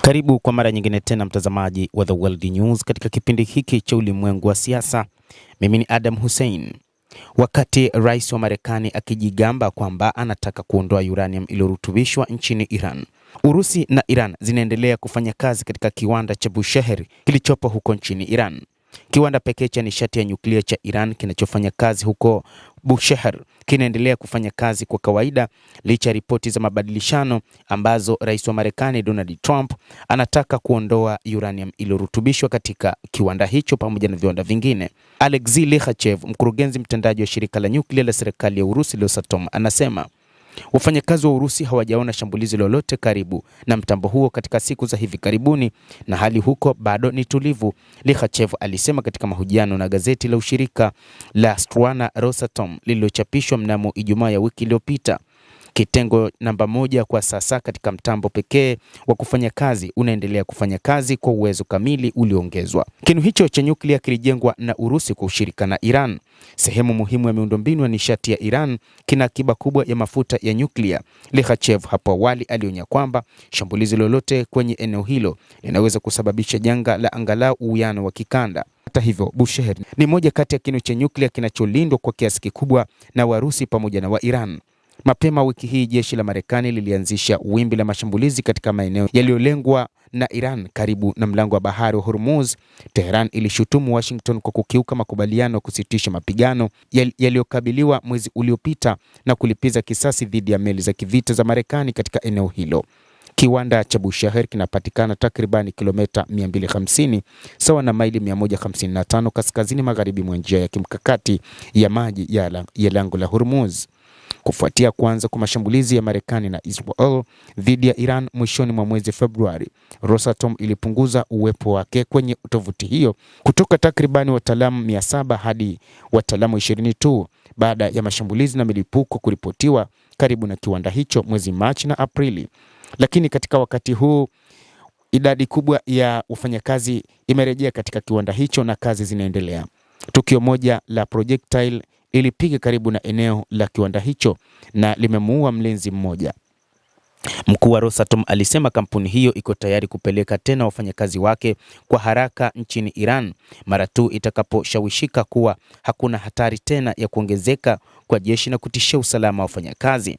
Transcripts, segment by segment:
Karibu kwa mara nyingine tena mtazamaji wa The World News katika kipindi hiki cha ulimwengu wa siasa. Mimi ni Adam Hussein. Wakati rais wa Marekani akijigamba kwamba anataka kuondoa uranium iliyorutubishwa nchini Iran, Urusi na Iran zinaendelea kufanya kazi katika kiwanda cha Bushehr kilichopo huko nchini Iran. Kiwanda pekee cha nishati ya nyuklia cha Iran kinachofanya kazi huko Bushehr kinaendelea kufanya kazi kwa kawaida licha ya ripoti za mabadilishano ambazo rais wa Marekani Donald Trump anataka kuondoa uranium iliyorutubishwa katika kiwanda hicho pamoja na viwanda vingine. Alexei Likhachev, mkurugenzi mtendaji wa shirika la nyuklia la serikali ya Urusi Rosatom, anasema wafanyakazi wa Urusi hawajaona shambulizi lolote karibu na mtambo huo katika siku za hivi karibuni na hali huko bado ni tulivu, Likhachev alisema katika mahojiano na gazeti la ushirika la Strana Rosatom lililochapishwa mnamo Ijumaa ya wiki iliyopita. Kitengo namba 1 kwa sasa katika mtambo pekee wa kufanya kazi unaendelea kufanya kazi kwa uwezo kamili ulioongezwa. Kinu hicho cha nyuklia kilijengwa na Urusi kwa ushirika na Iran. Sehemu muhimu ya miundombinu ya nishati ya Iran kina akiba kubwa ya mafuta ya nyuklia. Likhachev hapo awali alionya kwamba shambulizi lolote kwenye eneo hilo linaweza kusababisha janga la angalau uwiano wa kikanda. Hata hivyo, Bushehr ni moja kati ya kinu cha nyuklia kinacholindwa kwa kiasi kikubwa na Warusi pamoja na wa Iran. Mapema wiki hii jeshi la Marekani lilianzisha wimbi la mashambulizi katika maeneo yaliyolengwa na Iran karibu na mlango wa bahari wa Hormuz. Tehran ilishutumu Washington kwa kukiuka makubaliano ya kusitisha mapigano yaliyokabiliwa mwezi uliopita na kulipiza kisasi dhidi ya meli za kivita za Marekani katika eneo hilo. Kiwanda cha Bushehr kinapatikana takribani kilomita 250 sawa na maili 155 kaskazini magharibi mwa njia ya kimkakati ya maji ya lango la Hormuz. Kufuatia kuanza kwa mashambulizi ya Marekani na Israel dhidi ya Iran mwishoni mwa mwezi Februari, Rosatom ilipunguza uwepo wake kwenye tovuti hiyo kutoka takribani wataalamu 700 hadi wataalamu 20 tu baada ya mashambulizi na milipuko kuripotiwa karibu na kiwanda hicho mwezi Machi na Aprili. Lakini katika wakati huu idadi kubwa ya wafanyakazi imerejea katika kiwanda hicho na kazi zinaendelea. Tukio moja la projectile ilipiga karibu na eneo la kiwanda hicho na limemuua mlinzi mmoja. Mkuu wa Rosatom alisema kampuni hiyo iko tayari kupeleka tena wafanyakazi wake kwa haraka nchini Iran mara tu itakaposhawishika kuwa hakuna hatari tena ya kuongezeka kwa jeshi na kutishia usalama wa wafanyakazi.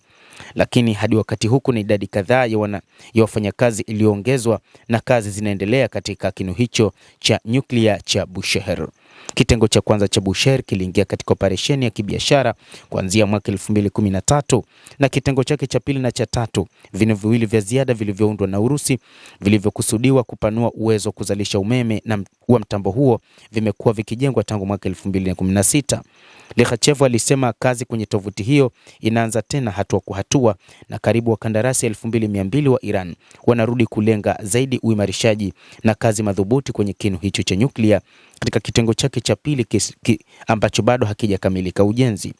Lakini hadi wakati huku ni idadi kadhaa ya wafanyakazi iliyoongezwa na kazi zinaendelea katika kinu hicho cha nyuklia cha Bushehr. Kitengo cha kwanza cha Bushehr kiliingia katika operesheni ya kibiashara kuanzia mwaka 2013 na kitengo chake cha pili na cha tatu, vinu viwili vya ziada vilivyoundwa na Urusi vilivyokusudiwa kupanua uwezo wa kuzalisha umeme na wa mtambo huo vimekuwa vikijengwa tangu mwaka 2016. Likhachev alisema kazi kwenye tovuti hiyo inaanza tena hatua kwa hatua na karibu wakandarasi 2200 wa Iran wanarudi kulenga zaidi uimarishaji na kazi madhubuti kwenye kinu hicho cha nyuklia katika kitengo chake cha pili ambacho bado hakijakamilika ujenzi.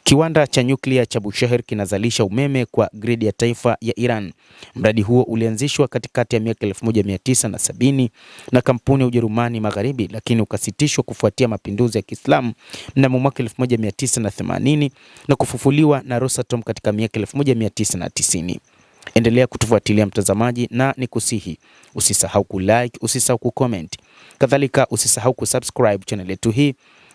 Kiwanda cha nyuklia cha Bushehr kinazalisha umeme kwa gridi ya taifa ya Iran. Mradi huo ulianzishwa katikati ya miaka 1970 na kampuni ya Ujerumani Magharibi, lakini ukasitishwa kufuatia mapinduzi ya Kiislamu mnamo mwaka 1980 na kufufuliwa na Rosatom katika miaka 1990. Endelea kutufuatilia mtazamaji, na nikusihi usisahau kulike, usisahau kucomment. Kadhalika usisahau kusubscribe channel yetu hii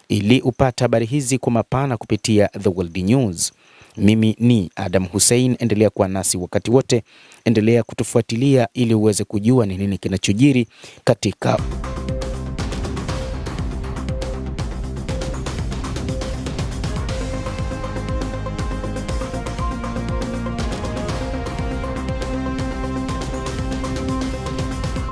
ili upate habari hizi kwa mapana kupitia The World News. Mimi ni Adam Hussein, endelea kuwa nasi wakati wote, endelea kutufuatilia ili uweze kujua ni nini kinachojiri katika